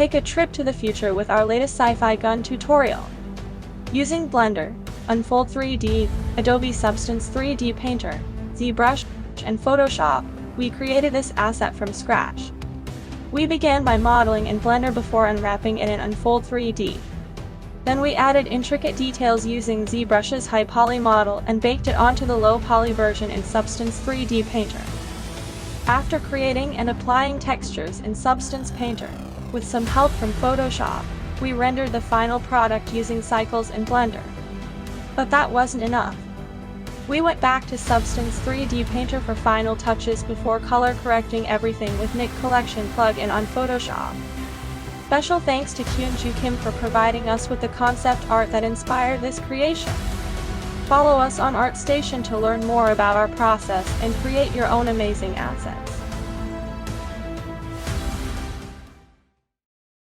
Take a trip to the future with our latest sci-fi gun tutorial. Using Blender, Unfold 3D, Adobe Substance 3D Painter, ZBrush, and Photoshop, we created this asset from scratch. We began by modeling in Blender before unwrapping it in Unfold 3D. Then we added intricate details using ZBrush's high poly model and baked it onto the low poly version in Substance 3D Painter. After creating and applying textures in Substance Painter, with some help from Photoshop, we rendered the final product using cycles in Blender. But that wasn't enough. We went back to Substance 3D Painter for final touches before color correcting everything with Nik Collection plugin on Photoshop. Special thanks to Kyunju Kim for providing us with the concept art that inspired this creation. Follow us on ArtStation to learn more about our process and create your own amazing asset.